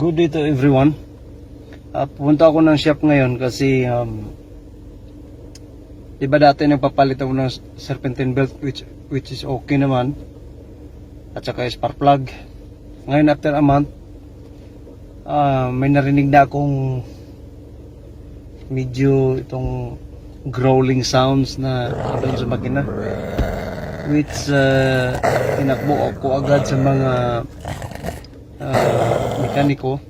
Good day to everyone. Pupunta ako ng shop ngayon kasi diba dati nagpapalit ako ng serpentine belt which is okay naman, at saka spark plug. Ngayon after a month, may narinig na akong medyo itong growling sounds na doon sa makina, which tinakbo ako agad sa mga mekaniko.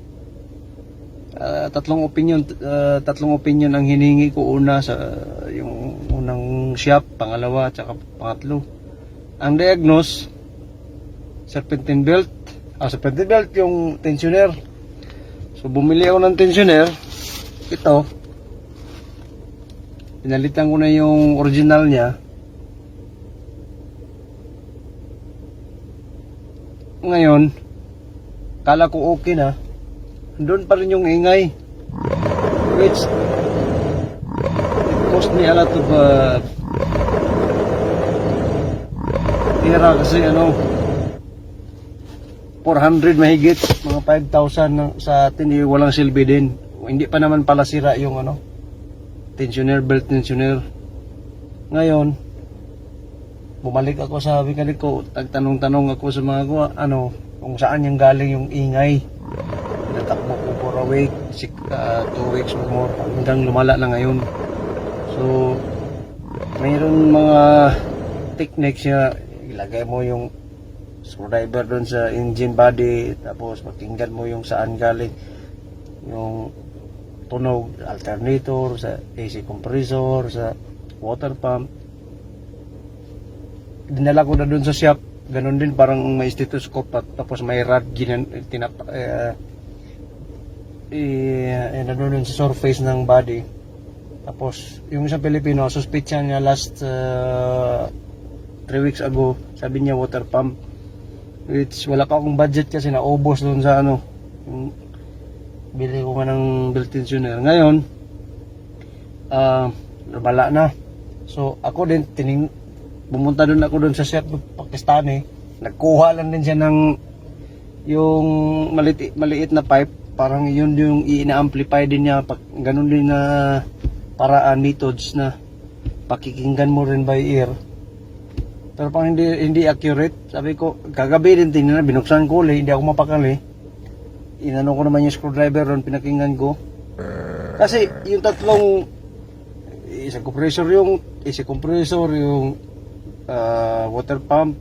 Tatlong opinion ang hiningi ko. Una sa yung unang shop, pangalawa at saka pangatlo. Ang diagnose, serpentine belt yung tensioner. So bumili ako ng tensioner. Ito, pinalitan ko na yung original niya. Ngayon, kala ko okay na, doon pa rin yung ingay, which cost me a lot of tira kasi 400 mahigit, mga 5,000 sa atin, walang silbi din. Hindi pa naman pala sira yung tensioner, belt tensioner. Ngayon, bumalik ako sa mekaniko, tagtanong-tanong ako sa mga kung saan yung galing yung ingay. Natakbo ko for a week, 2 weeks or more, hanggang lumala na ngayon. So, mayroon mga techniques na ilagay mo yung screwdriver doon sa engine body, tapos pakinggan mo yung saan galing yung tunog, alternator, sa AC compressor, sa water pump. Dinala ko na doon sa shop. Ganon din, parang may stethoscope at tapos may rod doon sa surface ng body. Tapos yung isang Pilipino, suspicion niya last 3 weeks ago, sabi niya water pump, which wala pa akong budget kasi naubos doon sa yung bili ko nga ng belt tensioner. Ngayon nabala na. So ako din bumunta doon ako doon sa shop ng Pakistani. Nagkuha lang din siya ng yung maliit na pipe. Parang yun yung ina-amplify din niya. Ganun din na paraan, methods na pakikinggan mo rin by ear. Pero pang hindi accurate. Sabi ko, kagabi din tingnan na, binuksan ko ulit, hindi ako mapakali. Inano ko naman yung screwdriver ron, pinakinggan ko. Kasi yung tatlong AC compressor, yung water pump,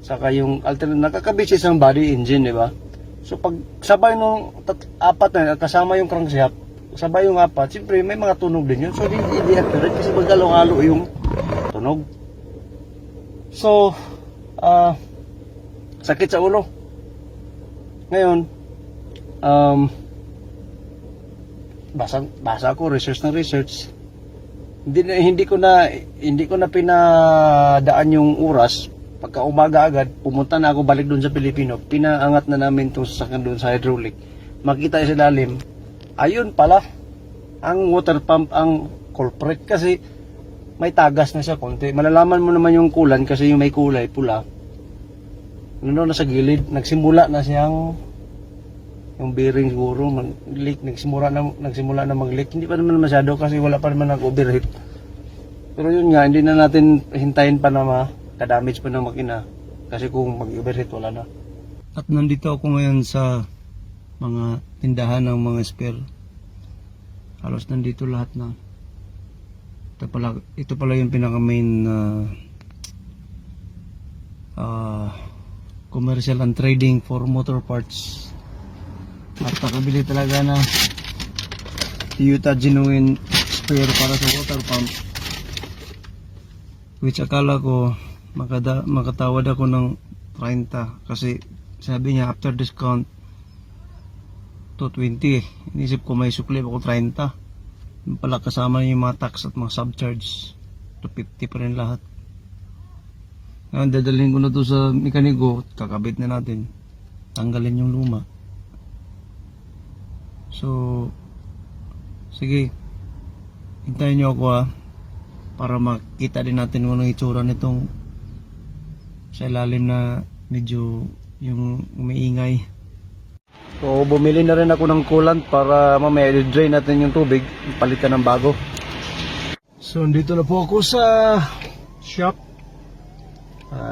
saka yung alternate, nakakabit siya sa body engine, di ba? So pag sabay nung apat na kasama yung crankshaft, sabay yung apat, siyempre may mga tunog din yun. So hindi accurate kasi maghalong-halo yung tunog. So sakit sa ulo. Ngayon basa ko, research. Hindi ko na pinadaan yung oras. Pagka umaga agad, pumunta na ako balik doon sa Pilipino. Pinaangat na namin itong sasakyan doon sa hydraulic. Makita sa lalim, ayun pala ang water pump ang culprit, kasi may tagas na siya konti. Malalaman mo naman yung kulan kasi yung may kulay pula. Na sa gilid, nagsimula na siyang yung bearing siguro mag-leak, nagsimula na mag-leak. Hindi pa naman masyado kasi wala pa naman nag-overheat. Pero yun nga, hindi na natin hintayin pa na makadamage pa ng makina, kasi kung mag-overheat wala na. At nandito ako ngayon sa mga tindahan ng mga spare. Halos nandito lahat na. Ito pala yung pinaka main commercial and trading for motor parts. At nakabili talaga na Toyota genuine spare para sa water pump, which akala ko makatawad ako ng 30 kasi sabi niya after discount to 20. Inisip ko may sukli ako 30. Yung pala kasama yung mga tax at mga subcharge, to 50 pa rin lahat. Ngayon dadalhin ko na to sa mekaniko, kakabit na natin, tanggalin yung luma. So sige, hintayin nyo ako para makita din natin kung anong itsura nitong sa ilalim na medyo yung umiingay. So bumili na rin ako ng coolant para mamaya i-drain natin yung tubig, palitan ng bago. So dito na po ako sa shop.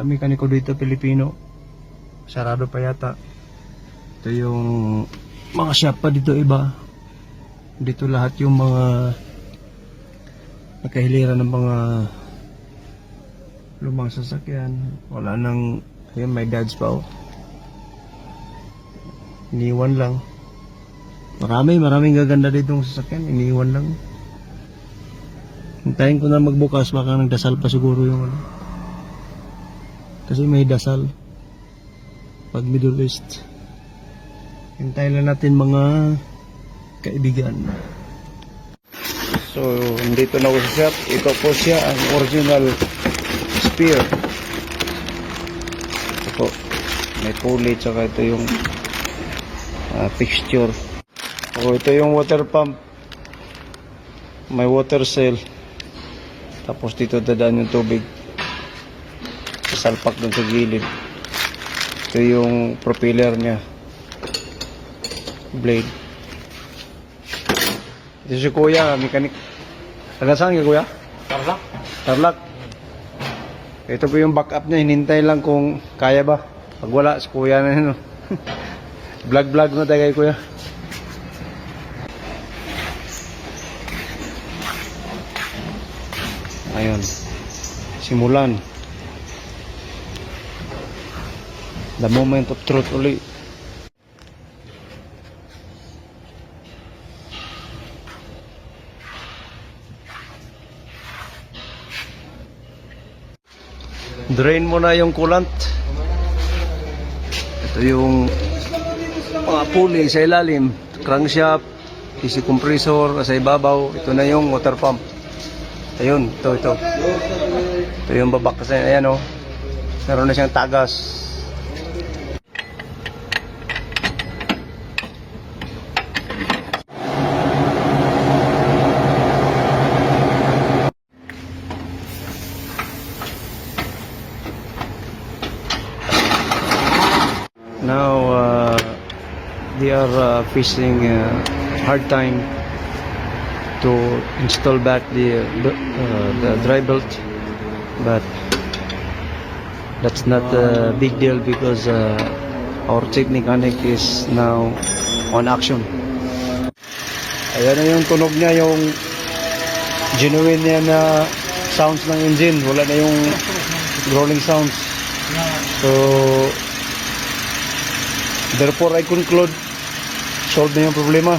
Mekaniko dito Pilipino. Sarado pa yata. Ito yung mga shop pa dito iba. Dito lahat yung mga nakahiliran ng mga lumang sasakyan. Wala nang, ayun, may dads pa oh. Iniwan lang. Maraming gaganda ditong sasakyan. Iniwan lang. Hintayin ko na magbukas, baka nagdasal pa siguro yung ano. Kasi may dasal pag Middle East. Hintayin lang natin mga kaibigan. So, dito na ako sa shop. Ito po siya, ang original spear. Ito po. May pulley, tsaka ito yung fixture. So, ito yung water pump. May water cell. Tapos dito dadaan yung tubig. Sasalpak dun sa gilid. Ito yung propeller niya. Blade. Ito si Kuya, mekanik. Taga saan ka Kuya? Tarlac. Tarlac. Ito po yung backup niya. Hinintay lang kung kaya ba. Pag wala, si Kuya na yun. Vlog na tayo kay Kuya. Ayun. Simulan. The moment of truth uli. Drain mo na yung coolant. Ito yung mga pulley sa ilalim, crankshaft, DC compressor sa ibabaw. Ito na yung water pump. Ayun, ito. Ito yung babak kasi, ayan oh. Meron na siyang tagas. Now they are facing a hard time to install back the dry belt, but that's not a big deal because our chief mechanic is now on action. Ayan na yung tunog niya, yung genuine niya na sounds ng engine. Wala na yung growling sounds. So therefore I conclude solve na yung problema.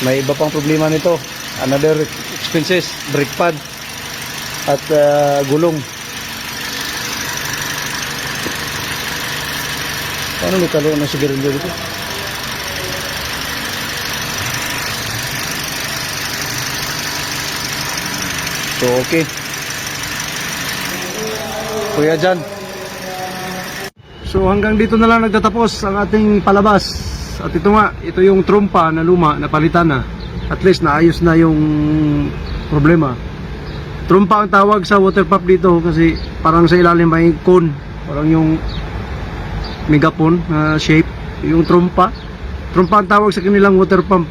May iba pang problema nito, another expenses, brake pad at gulong. Paano may talo na sigarilyo dito? So okay, Kuya Jan. So hanggang dito na lang nagtatapos ang ating palabas. At ito yung trompa na luma na palitan na. At least naayos na yung problema. Trompa ang tawag sa water pump dito kasi parang sa ilalim may cone, parang yung megapone na shape, yung trompa. Trompa ang tawag sa kanilang water pump.